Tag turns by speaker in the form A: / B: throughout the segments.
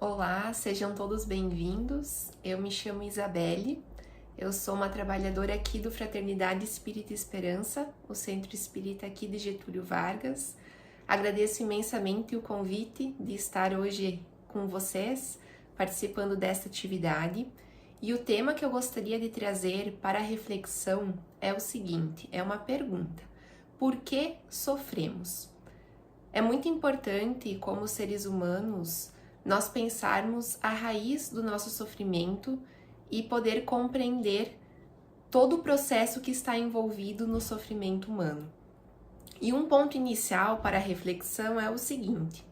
A: Olá, sejam todos bem-vindos. Eu me chamo Isabelle, eu sou uma trabalhadora aqui do Fraternidade Espírita Esperança, o Centro Espírita aqui de Getúlio Vargas. Agradeço imensamente o convite de estar hoje com vocês, participando desta atividade. E o tema que eu gostaria de trazer para a reflexão é o seguinte, é uma pergunta: por que sofremos? É muito importante, como seres humanos, nós pensarmos a raiz do nosso sofrimento e poder compreender todo o processo que está envolvido no sofrimento humano. E um ponto inicial para a reflexão é o seguinte: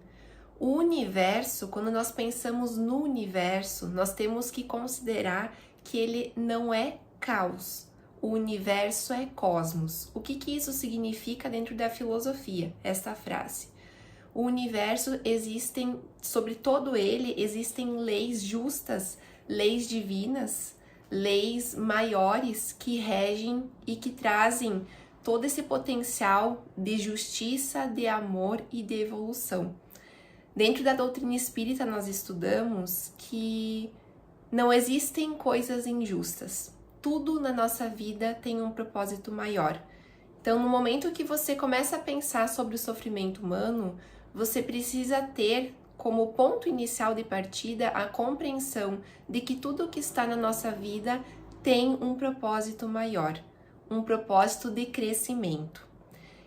A: o universo, quando nós pensamos no universo, nós temos que considerar que ele não é caos. O universo é cosmos. O que isso significa dentro da filosofia, esta frase? O universo existem, sobre todo ele, existem leis justas, leis divinas, leis maiores que regem e que trazem todo esse potencial de justiça, de amor e de evolução. Dentro da doutrina espírita nós estudamos que não existem coisas injustas. Tudo na nossa vida tem um propósito maior. Então, no momento que você começa a pensar sobre o sofrimento humano, você precisa ter como ponto inicial de partida a compreensão de que tudo que está na nossa vida tem um propósito maior, um propósito de crescimento.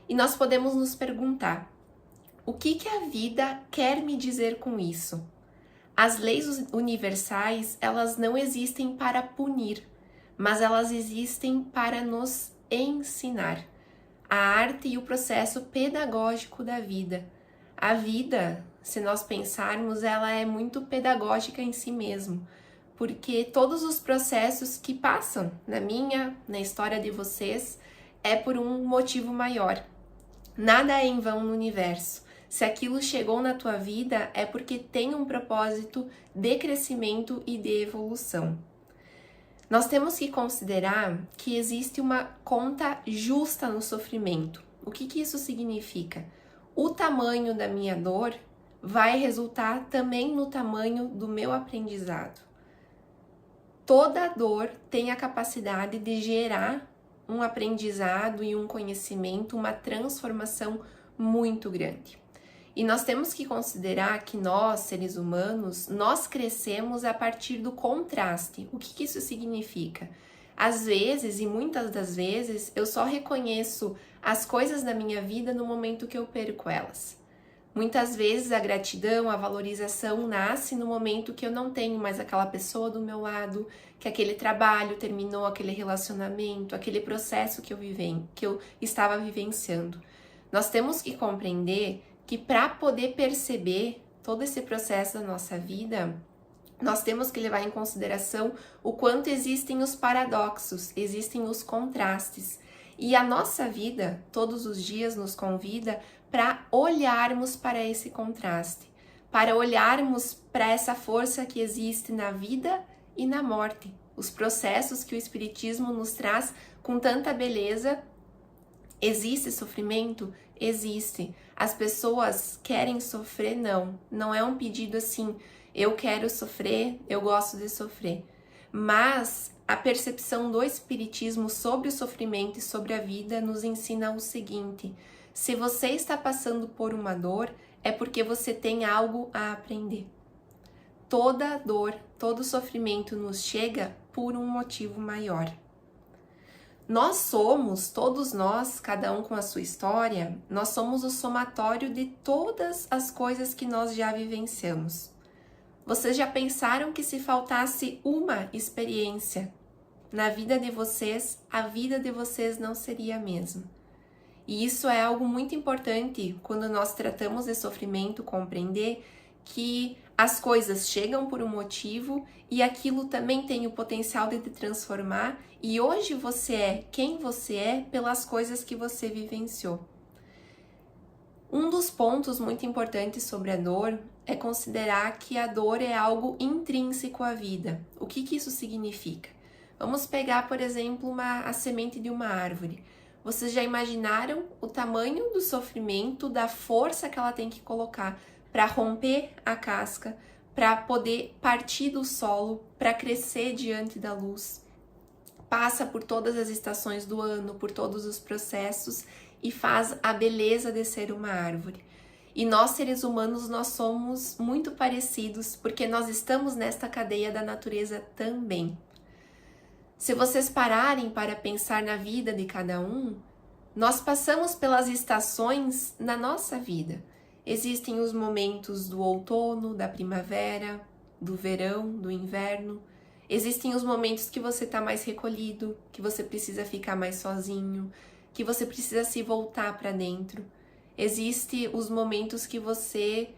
A: E nós podemos nos perguntar: o que a vida quer me dizer com isso? As leis universais, elas não existem para punir, mas elas existem para nos ensinar. A arte e o processo pedagógico da vida. A vida, se nós pensarmos, ela é muito pedagógica em si mesmo, porque todos os processos que passam na história de vocês, é por um motivo maior. Nada é em vão no universo. Se aquilo chegou na tua vida, é porque tem um propósito de crescimento e de evolução. Nós temos que considerar que existe uma conta justa no sofrimento. O que isso significa? O tamanho da minha dor vai resultar também no tamanho do meu aprendizado. Toda dor tem a capacidade de gerar um aprendizado e um conhecimento, uma transformação muito grande. E nós temos que considerar que nós, seres humanos, nós crescemos a partir do contraste. O que isso significa? Às vezes, e muitas das vezes, eu só reconheço as coisas da minha vida no momento que eu perco elas. Muitas vezes a gratidão, a valorização nasce no momento que eu não tenho mais aquela pessoa do meu lado, que aquele trabalho terminou, aquele relacionamento, aquele processo que eu estava vivenciando. Nós temos que compreender que para poder perceber todo esse processo da nossa vida, nós temos que levar em consideração o quanto existem os paradoxos, existem os contrastes. E a nossa vida, todos os dias, nos convida para olharmos para esse contraste, para olharmos para essa força que existe na vida e na morte. Os processos que o Espiritismo nos traz com tanta beleza. Existe sofrimento? Existe. As pessoas querem sofrer? Não. Não é um pedido assim: eu quero sofrer, eu gosto de sofrer. Mas a percepção do Espiritismo sobre o sofrimento e sobre a vida nos ensina o seguinte: se você está passando por uma dor, é porque você tem algo a aprender. Toda dor, todo sofrimento nos chega por um motivo maior. Nós somos, todos nós, cada um com a sua história, nós somos o somatório de todas as coisas que nós já vivenciamos. Vocês já pensaram que se faltasse uma experiência na vida de vocês, a vida de vocês não seria a mesma? E isso é algo muito importante quando nós tratamos de sofrimento, compreender que as coisas chegam por um motivo e aquilo também tem o potencial de te transformar, e hoje você é quem você é pelas coisas que você vivenciou. Um dos pontos muito importantes sobre a dor é considerar que a dor é algo intrínseco à vida. O que isso significa? Vamos pegar, por exemplo, a semente de uma árvore. Vocês já imaginaram o tamanho do sofrimento, da força que ela tem que colocar para romper a casca, para poder partir do solo, para crescer diante da luz. Passa por todas as estações do ano, por todos os processos e faz a beleza de ser uma árvore. E nós, seres humanos, nós somos muito parecidos, porque nós estamos nesta cadeia da natureza também. Se vocês pararem para pensar na vida de cada um, nós passamos pelas estações na nossa vida. Existem os momentos do outono, da primavera, do verão, do inverno. Existem os momentos que você está mais recolhido, que você precisa ficar mais sozinho, que você precisa se voltar para dentro. Existem os momentos que você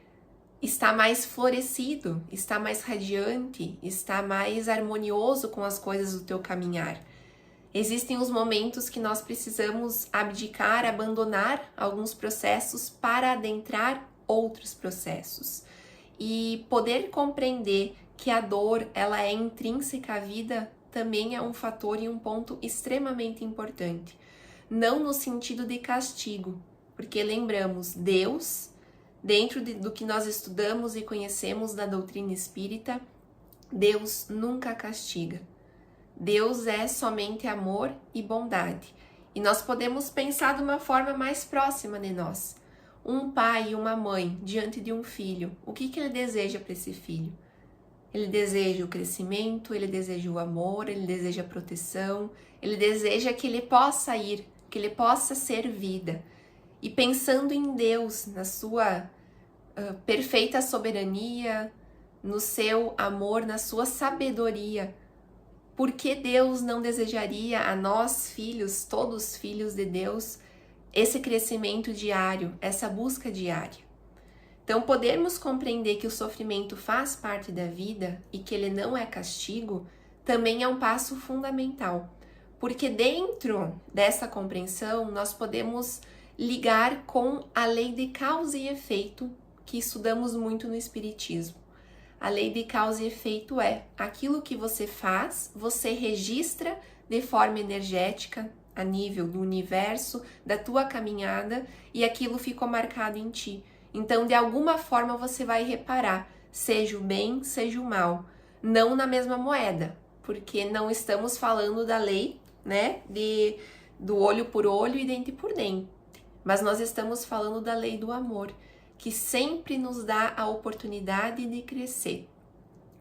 A: está mais florescido, está mais radiante, está mais harmonioso com as coisas do teu caminhar. Existem os momentos que nós precisamos abdicar, abandonar alguns processos para adentrar outros processos. E poder compreender que a dor, ela é intrínseca à vida, também é um fator e um ponto extremamente importante. Não no sentido de castigo, porque lembramos, Deus, dentro do que nós estudamos e conhecemos da doutrina espírita, Deus nunca castiga. Deus é somente amor e bondade. E nós podemos pensar de uma forma mais próxima de nós. Um pai e uma mãe diante de um filho, o que ele deseja para esse filho? Ele deseja o crescimento, ele deseja o amor, ele deseja a proteção, ele deseja que ele possa ir, que ele possa ser vida. E pensando em Deus, na sua perfeita soberania, no seu amor, na sua sabedoria, por que Deus não desejaria a nós, filhos, todos filhos de Deus, esse crescimento diário, essa busca diária? Então, podermos compreender que o sofrimento faz parte da vida e que ele não é castigo, também é um passo fundamental. Porque dentro dessa compreensão, nós podemos ligar com a lei de causa e efeito, que estudamos muito no Espiritismo. A lei de causa e efeito é aquilo que você faz, você registra de forma energética, a nível do universo, da tua caminhada, e aquilo ficou marcado em ti. Então, de alguma forma, você vai reparar, seja o bem, seja o mal. Não na mesma moeda, porque não estamos falando da lei, né, do olho por olho e dente por dente. Mas nós estamos falando da lei do amor, que sempre nos dá a oportunidade de crescer.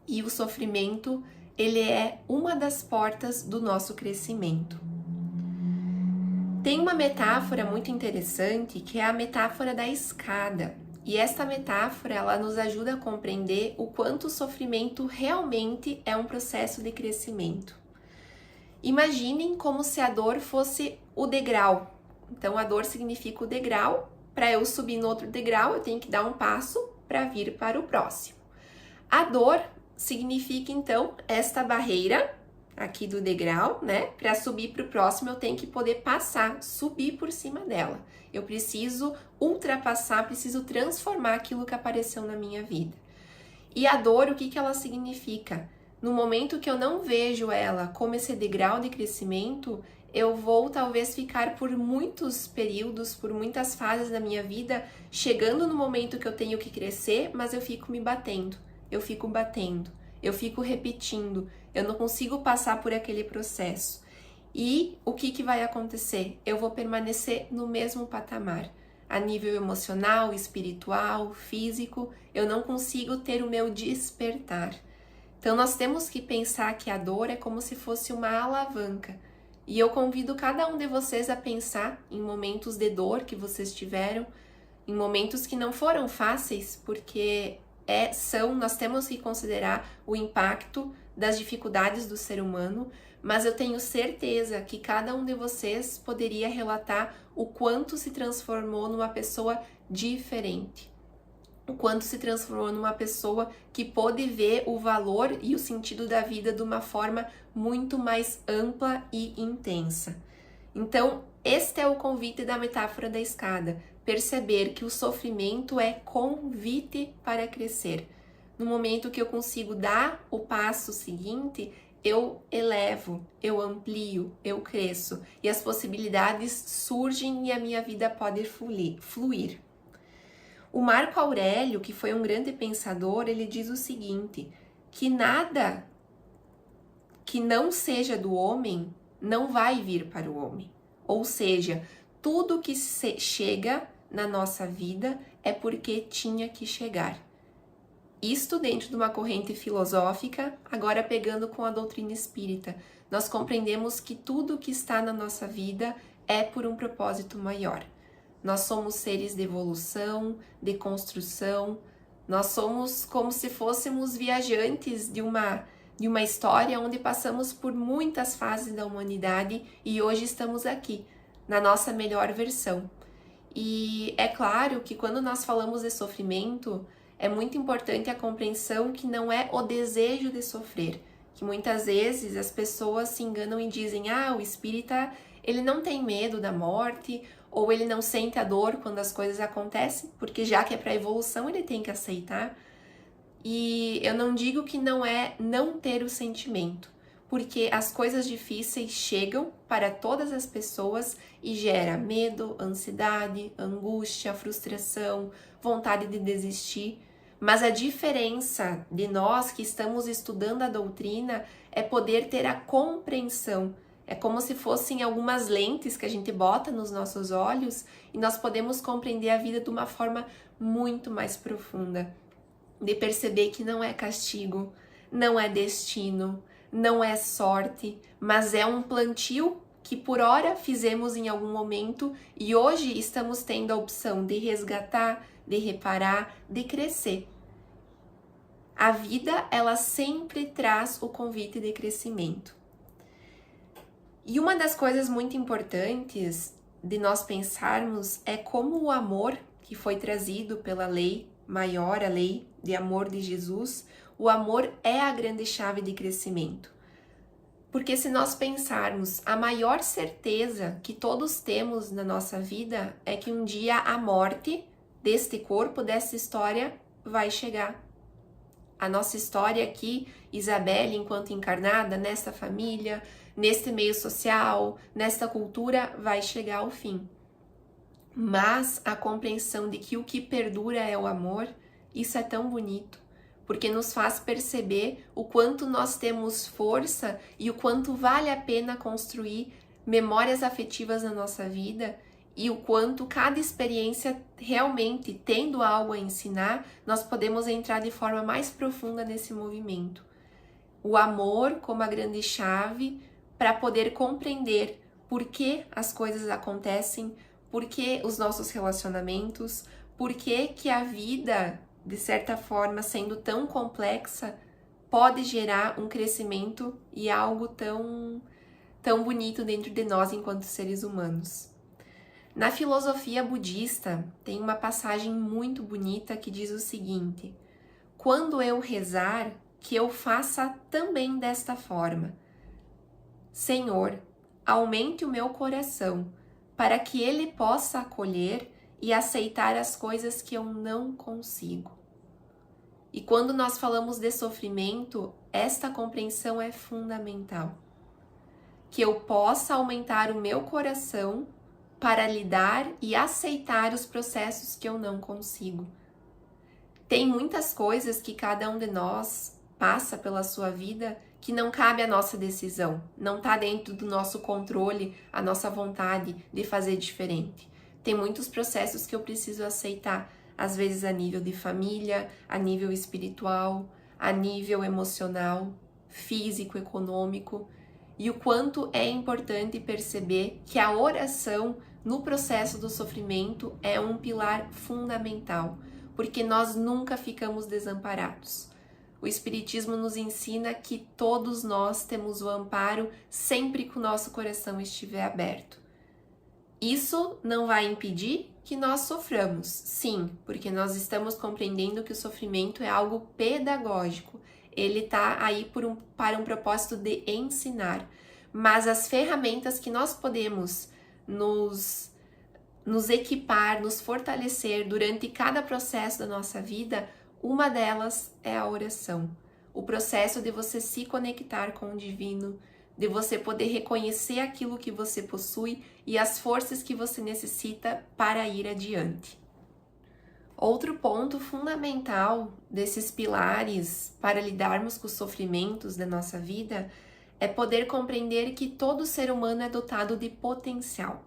A: E o sofrimento, ele é uma das portas do nosso crescimento. Tem uma metáfora muito interessante, que é a metáfora da escada. E esta metáfora, ela nos ajuda a compreender o quanto o sofrimento realmente é um processo de crescimento. Imaginem como se a dor fosse o degrau. Então, a dor significa o degrau. Para eu subir no outro degrau, eu tenho que dar um passo para vir para o próximo. A dor significa, então, esta barreira aqui do degrau, né? Para subir para o próximo, eu tenho que poder passar, subir por cima dela. Eu preciso ultrapassar, preciso transformar aquilo que apareceu na minha vida. E a dor, o que ela significa? No momento que eu não vejo ela como esse degrau de crescimento, eu vou talvez ficar por muitos períodos, por muitas fases da minha vida, chegando no momento que eu tenho que crescer, mas eu fico me batendo, eu fico repetindo, eu não consigo passar por aquele processo. E o que vai acontecer? Eu vou permanecer no mesmo patamar, a nível emocional, espiritual, físico, eu não consigo ter o meu despertar. Então nós temos que pensar que a dor é como se fosse uma alavanca. E eu convido cada um de vocês a pensar em momentos de dor que vocês tiveram, em momentos que não foram fáceis, porque nós temos que considerar o impacto das dificuldades do ser humano, mas eu tenho certeza que cada um de vocês poderia relatar o quanto se transformou numa pessoa diferente, o quanto se transformou numa pessoa que pôde ver o valor e o sentido da vida de uma forma muito mais ampla e intensa. Então, este é o convite da metáfora da escada, perceber que o sofrimento é convite para crescer. No momento que eu consigo dar o passo seguinte, eu elevo, eu amplio, eu cresço e as possibilidades surgem e a minha vida pode fluir. O Marco Aurélio, que foi um grande pensador, ele diz o seguinte, que nada que não seja do homem não vai vir para o homem. Ou seja, tudo que chega na nossa vida é porque tinha que chegar. Isto dentro de uma corrente filosófica, agora pegando com a doutrina espírita. Nós compreendemos que tudo que está na nossa vida é por um propósito maior. Nós somos seres de evolução, de construção, nós somos como se fôssemos viajantes de uma história onde passamos por muitas fases da humanidade e hoje estamos aqui, na nossa melhor versão. E é claro que quando nós falamos de sofrimento, é muito importante a compreensão que não é o desejo de sofrer, que muitas vezes as pessoas se enganam e dizem, o espírita, ele não tem medo da morte, ou ele não sente a dor quando as coisas acontecem, porque já que é para evolução, ele tem que aceitar. E eu não digo que não é não ter o sentimento, porque as coisas difíceis chegam para todas as pessoas e gera medo, ansiedade, angústia, frustração, vontade de desistir. Mas a diferença de nós que estamos estudando a doutrina é poder ter a compreensão. É como se fossem algumas lentes que a gente bota nos nossos olhos e nós podemos compreender a vida de uma forma muito mais profunda. De perceber que não é castigo, não é destino, não é sorte, mas é um plantio que por hora fizemos em algum momento e hoje estamos tendo a opção de resgatar, de reparar, de crescer. A vida, ela sempre traz o convite de crescimento. E uma das coisas muito importantes de nós pensarmos é como o amor que foi trazido pela lei maior, a lei de amor de Jesus, o amor é a grande chave de crescimento. Porque se nós pensarmos, a maior certeza que todos temos na nossa vida é que um dia a morte deste corpo, dessa história, vai chegar. A nossa história aqui, Isabelle, enquanto encarnada, nesta família, neste meio social, nesta cultura, vai chegar ao fim. Mas a compreensão de que o que perdura é o amor, isso é tão bonito, porque nos faz perceber o quanto nós temos força e o quanto vale a pena construir memórias afetivas na nossa vida e o quanto cada experiência realmente, tendo algo a ensinar, nós podemos entrar de forma mais profunda nesse movimento. O amor como a grande chave para poder compreender por que as coisas acontecem, por que os nossos relacionamentos, por que a vida, de certa forma, sendo tão complexa, pode gerar um crescimento e algo tão bonito dentro de nós enquanto seres humanos. Na filosofia budista, tem uma passagem muito bonita que diz o seguinte: quando eu rezar, que eu faça também desta forma. Senhor, aumente o meu coração, para que ele possa acolher e aceitar as coisas que eu não consigo. E quando nós falamos de sofrimento, esta compreensão é fundamental. Que eu possa aumentar o meu coração para lidar e aceitar os processos que eu não consigo. Tem muitas coisas que cada um de nós passa pela sua vida que não cabe à nossa decisão, não está dentro do nosso controle, a nossa vontade de fazer diferente. Tem muitos processos que eu preciso aceitar, às vezes a nível de família, a nível espiritual, a nível emocional, físico, econômico, e o quanto é importante perceber que a oração no processo do sofrimento é um pilar fundamental, porque nós nunca ficamos desamparados. O Espiritismo nos ensina que todos nós temos o amparo sempre que o nosso coração estiver aberto. Isso não vai impedir que nós soframos, sim, porque nós estamos compreendendo que o sofrimento é algo pedagógico. Ele está aí para um propósito de ensinar. Mas as ferramentas que nós podemos nos equipar, nos fortalecer durante cada processo da nossa vida, uma delas é a oração. O processo de você se conectar com o divino, de você poder reconhecer aquilo que você possui e as forças que você necessita para ir adiante. Outro ponto fundamental desses pilares para lidarmos com os sofrimentos da nossa vida é poder compreender que todo ser humano é dotado de potencial.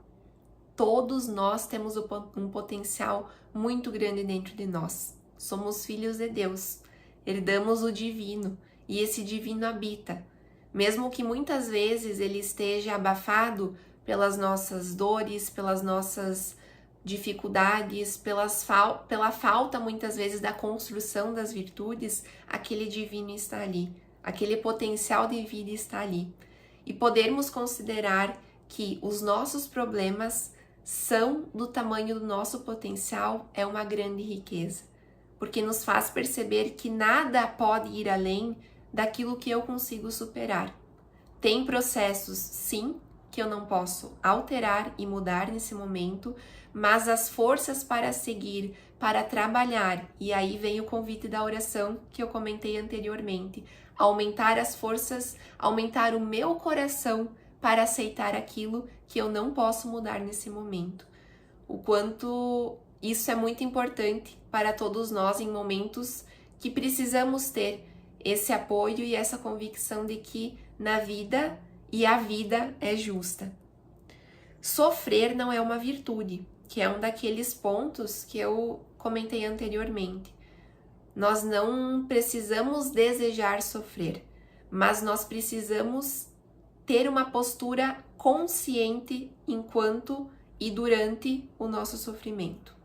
A: Todos nós temos um potencial muito grande dentro de nós. Somos filhos de Deus, herdamos o divino e esse divino habita. Mesmo que muitas vezes ele esteja abafado pelas nossas dores, pelas nossas dificuldades, pela falta muitas vezes da construção das virtudes, aquele divino está ali, aquele potencial de vida está ali. E podermos considerar que os nossos problemas são do tamanho do nosso potencial é uma grande riqueza, porque nos faz perceber que nada pode ir além daquilo que eu consigo superar. Tem processos, sim, que eu não posso alterar e mudar nesse momento, mas as forças para seguir, para trabalhar, e aí vem o convite da oração que eu comentei anteriormente, aumentar as forças, aumentar o meu coração para aceitar aquilo que eu não posso mudar nesse momento. O quanto isso é muito importante para todos nós em momentos que precisamos ter esse apoio e essa convicção de que na vida e a vida é justa. Sofrer não é uma virtude, que é um daqueles pontos que eu comentei anteriormente. Nós não precisamos desejar sofrer, mas nós precisamos ter uma postura consciente enquanto e durante o nosso sofrimento.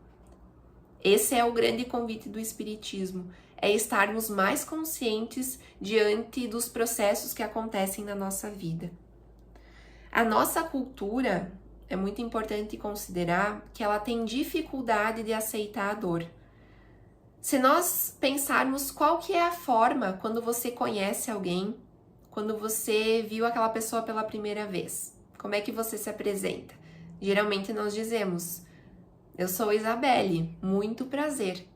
A: Esse é o grande convite do Espiritismo, é estarmos mais conscientes diante dos processos que acontecem na nossa vida. A nossa cultura, é muito importante considerar que ela tem dificuldade de aceitar a dor. Se nós pensarmos qual que é a forma quando você conhece alguém, quando você viu aquela pessoa pela primeira vez, como é que você se apresenta? Geralmente nós dizemos, eu sou Isabelle, muito prazer.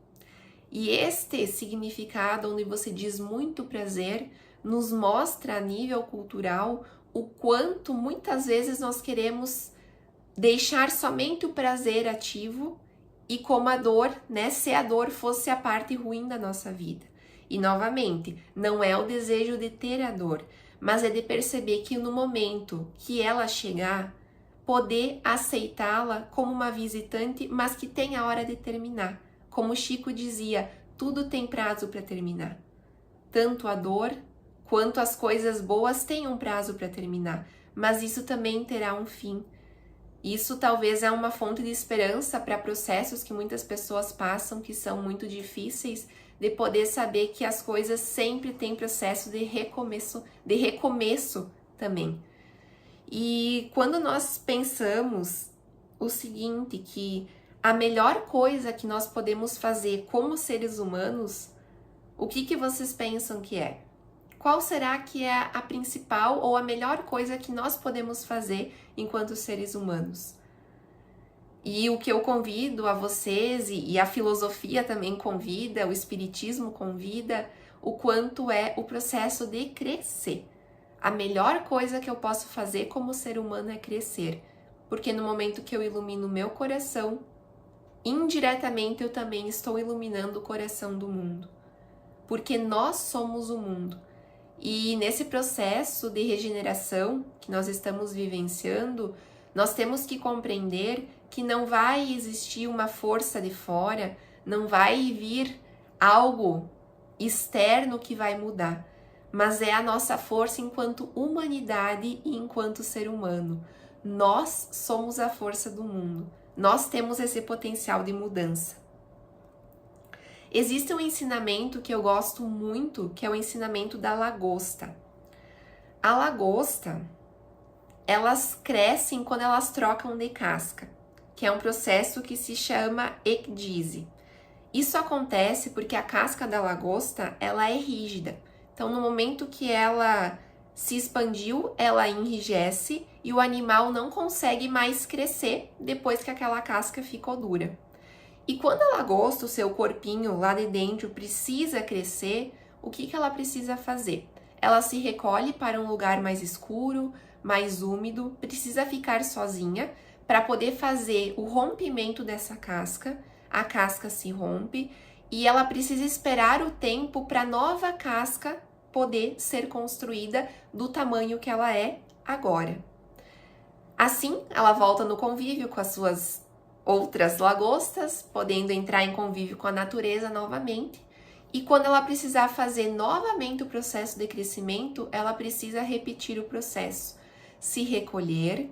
A: E este significado, onde você diz muito prazer, nos mostra a nível cultural o quanto muitas vezes nós queremos deixar somente o prazer ativo e como a dor, né, se a dor fosse a parte ruim da nossa vida. E novamente, não é o desejo de ter a dor, mas é de perceber que no momento que ela chegar, poder aceitá-la como uma visitante, mas que tem a hora de terminar. Como Chico dizia, tudo tem prazo para terminar. Tanto a dor quanto as coisas boas têm um prazo para terminar, mas isso também terá um fim. Isso talvez é uma fonte de esperança para processos que muitas pessoas passam, que são muito difíceis, de poder saber que as coisas sempre têm processo de recomeço também. E quando nós pensamos o seguinte, que a melhor coisa que nós podemos fazer como seres humanos, o que vocês pensam que é? Qual será que é a principal ou a melhor coisa que nós podemos fazer enquanto seres humanos? E o que eu convido a vocês, e a filosofia também convida, o espiritismo convida, o quanto é o processo de crescer. A melhor coisa que eu posso fazer como ser humano é crescer, porque no momento que eu ilumino o meu coração, indiretamente eu também estou iluminando o coração do mundo, porque nós somos o mundo. E nesse processo de regeneração que nós estamos vivenciando, nós temos que compreender que não vai existir uma força de fora, não vai vir algo externo que vai mudar, mas é a nossa força enquanto humanidade e enquanto ser humano. Nós somos a força do mundo, nós temos esse potencial de mudança. Existe um ensinamento que eu gosto muito, que é o ensinamento da lagosta. A lagosta, elas crescem quando elas trocam de casca, que é um processo que se chama ecdise. Isso acontece porque a casca da lagosta, ela é rígida. Então, no momento que ela se expandiu, ela enrijece e o animal não consegue mais crescer depois que aquela casca ficou dura. E quando a lagosta, o seu corpinho lá de dentro precisa crescer, o que ela precisa fazer? Ela se recolhe para um lugar mais escuro, mais úmido, precisa ficar sozinha para poder fazer o rompimento dessa casca, a casca se rompe e ela precisa esperar o tempo para a nova casca poder ser construída do tamanho que ela é agora. Assim, ela volta no convívio com as suas outras lagostas, podendo entrar em convívio com a natureza novamente. E quando ela precisar fazer novamente o processo de crescimento, ela precisa repetir o processo, se recolher,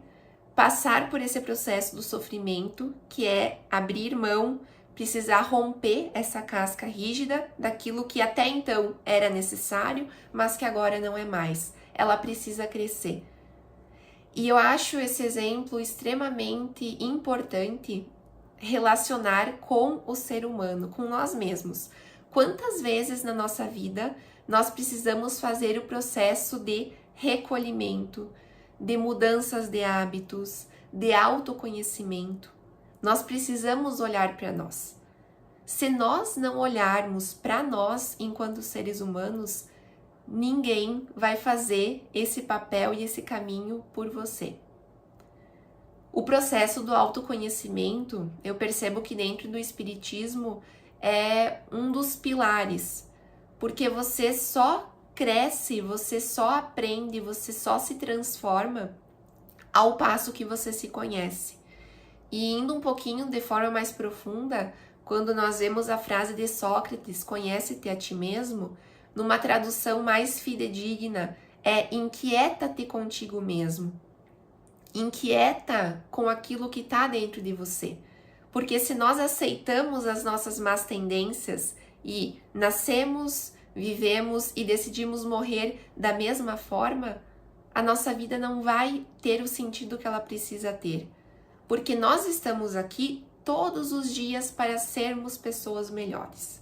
A: passar por esse processo do sofrimento, que é abrir mão, precisar romper essa casca rígida daquilo que até então era necessário, mas que agora não é mais. Ela precisa crescer. E eu acho esse exemplo extremamente importante relacionar com o ser humano, com nós mesmos. Quantas vezes na nossa vida nós precisamos fazer o processo de recolhimento, de mudanças de hábitos, de autoconhecimento? Nós precisamos olhar para nós. Se nós não olharmos para nós enquanto seres humanos, ninguém vai fazer esse papel e esse caminho por você. O processo do autoconhecimento, eu percebo que dentro do espiritismo é um dos pilares, porque você só cresce, você só aprende, você só se transforma ao passo que você se conhece. E indo um pouquinho de forma mais profunda, quando nós vemos a frase de Sócrates, conhece-te a ti mesmo, numa tradução mais fidedigna, é inquieta-te contigo mesmo. Inquieta com aquilo que está dentro de você. Porque se nós aceitamos as nossas más tendências e nascemos, vivemos e decidimos morrer da mesma forma, a nossa vida não vai ter o sentido que ela precisa ter. Porque nós estamos aqui todos os dias para sermos pessoas melhores.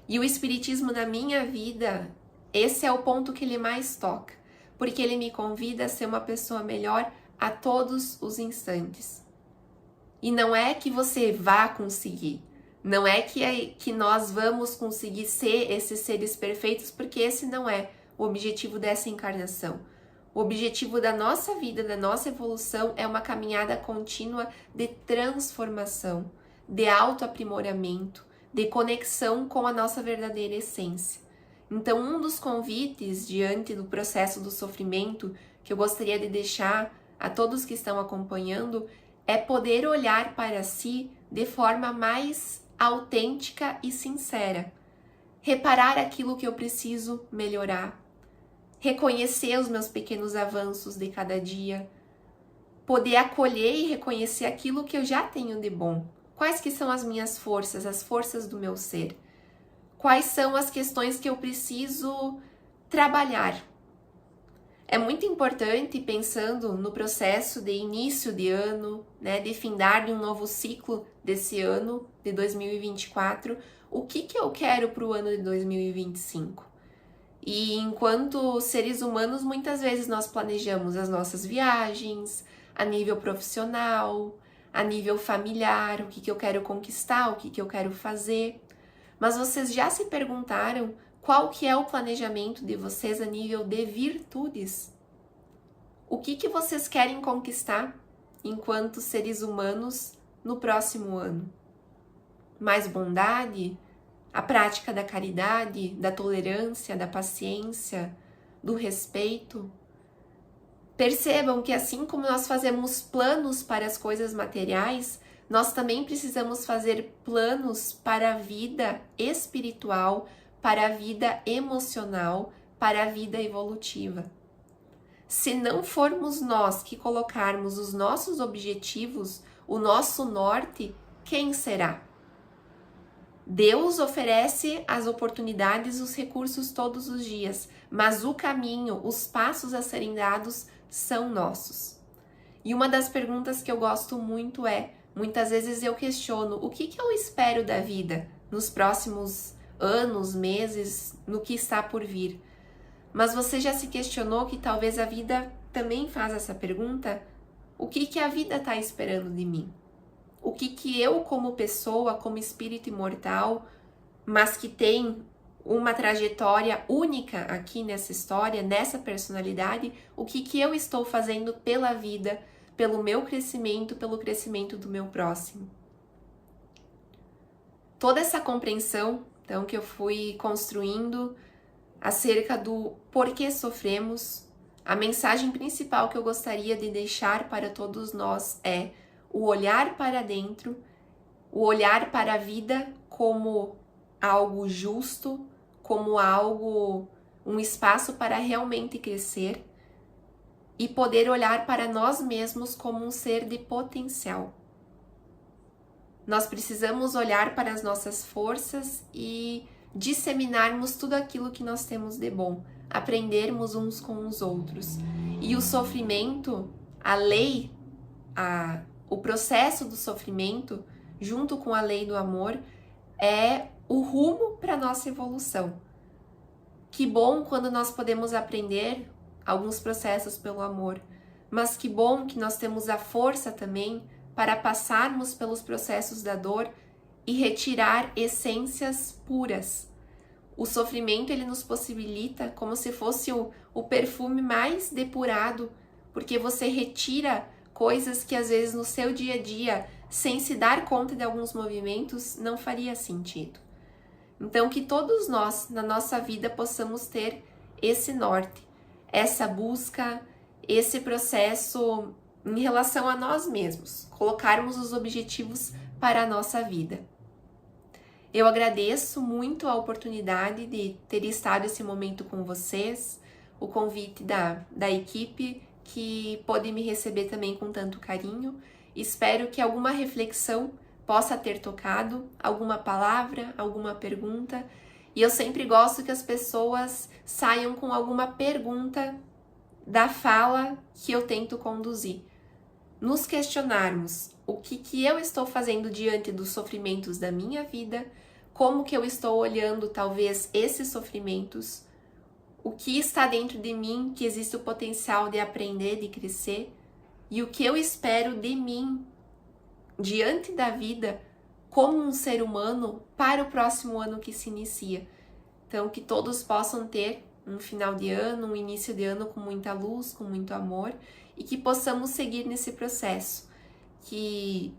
A: E o espiritismo na minha vida, esse é o ponto que ele mais toca, porque ele me convida a ser uma pessoa melhor a todos os instantes. E não é que você vá conseguir, não é que nós vamos conseguir ser esses seres perfeitos, porque esse não é o objetivo dessa encarnação. O objetivo da nossa vida, da nossa evolução, é uma caminhada contínua de transformação, de autoaprimoramento, de conexão com a nossa verdadeira essência. Então, um dos convites diante do processo do sofrimento que eu gostaria de deixar a todos que estão acompanhando é poder olhar para si de forma mais autêntica e sincera. Reparar aquilo que eu preciso melhorar. Reconhecer os meus pequenos avanços de cada dia. Poder acolher e reconhecer aquilo que eu já tenho de bom. Quais que são as minhas forças, as forças do meu ser? Quais são as questões que eu preciso trabalhar? É muito importante, pensando no processo de início de ano, né, de findar de um novo ciclo desse ano, de 2024, o que eu quero para o ano de 2025? E enquanto seres humanos, muitas vezes nós planejamos as nossas viagens, a nível profissional, a nível familiar, o que eu quero conquistar, o que eu quero fazer. Mas vocês já se perguntaram qual que é o planejamento de vocês a nível de virtudes? O que vocês querem conquistar enquanto seres humanos no próximo ano? Mais bondade? A prática da caridade, da tolerância, da paciência, do respeito? Percebam que assim como nós fazemos planos para as coisas materiais, nós também precisamos fazer planos para a vida espiritual, para a vida emocional, para a vida evolutiva. Se não formos nós que colocarmos os nossos objetivos, o nosso norte, quem será? Deus oferece as oportunidades, os recursos todos os dias, mas o caminho, os passos a serem dados são nossos. E uma das perguntas que eu gosto muito é, muitas vezes eu questiono, o que eu espero da vida nos próximos anos, meses, no que está por vir? Mas você já se questionou que talvez a vida também faz essa pergunta? O que a vida está esperando de mim? O que eu, como pessoa, como espírito imortal, mas que tem uma trajetória única aqui nessa história, nessa personalidade, o que eu estou fazendo pela vida, pelo meu crescimento, pelo crescimento do meu próximo? toda essa compreensão, então, que eu fui construindo acerca do porquê sofremos, a mensagem principal que eu gostaria de deixar para todos nós é o olhar para dentro, o olhar para a vida como algo justo, como algo, um espaço para realmente crescer e poder olhar para nós mesmos como um ser de potencial. Nós precisamos olhar para as nossas forças e disseminarmos tudo aquilo que nós temos de bom, aprendermos uns com os outros. E o sofrimento, a lei, o processo do sofrimento, junto com a lei do amor, é o rumo para a nossa evolução. Que bom quando nós podemos aprender alguns processos pelo amor, mas que bom que nós temos a força também para passarmos pelos processos da dor e retirar essências puras. O sofrimento, ele nos possibilita como se fosse o perfume mais depurado, porque você retira coisas que às vezes no seu dia a dia, sem se dar conta de alguns movimentos, não faria sentido. Então, que todos nós, na nossa vida, possamos ter esse norte, essa busca, esse processo em relação a nós mesmos, colocarmos os objetivos para a nossa vida. Eu agradeço muito a oportunidade de ter estado esse momento com vocês, o convite da equipe que pôde me receber também com tanto carinho. Espero que alguma reflexão possa ter tocado, alguma palavra, alguma pergunta. E eu sempre gosto que as pessoas saiam com alguma pergunta da fala que eu tento conduzir. Nos questionarmos o que eu estou fazendo diante dos sofrimentos da minha vida, como que eu estou olhando talvez esses sofrimentos, o que está dentro de mim que existe o potencial de aprender, de crescer, e o que eu espero de mim diante da vida como um ser humano para o próximo ano que se inicia. Então, que todos possam ter um final de ano, um início de ano com muita luz, com muito amor, e que possamos seguir nesse processo. Que,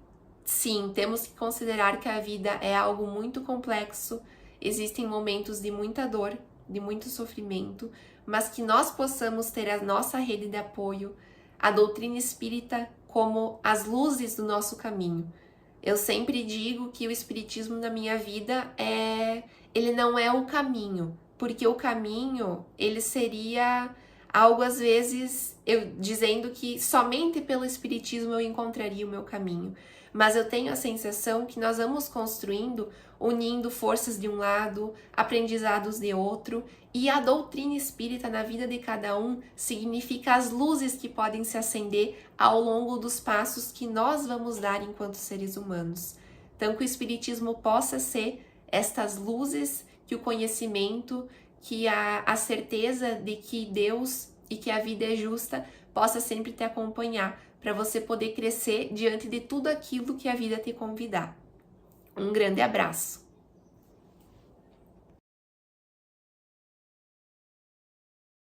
A: sim, temos que considerar que a vida é algo muito complexo, existem momentos de muita dor, de muito sofrimento, mas que nós possamos ter a nossa rede de apoio, a doutrina espírita como as luzes do nosso caminho. Eu sempre digo que o espiritismo na minha vida ele não é o caminho, porque o caminho, ele seria algo às vezes, eu dizendo que somente pelo espiritismo eu encontraria o meu caminho. Mas eu tenho a sensação que nós vamos construindo, unindo forças de um lado, aprendizados de outro, e a doutrina espírita na vida de cada um significa as luzes que podem se acender ao longo dos passos que nós vamos dar enquanto seres humanos. Então, que o espiritismo possa ser estas luzes, que o conhecimento, que a certeza de que Deus e que a vida é justa possa sempre te acompanhar, para você poder crescer diante de tudo aquilo que a vida te convidar. Um grande abraço!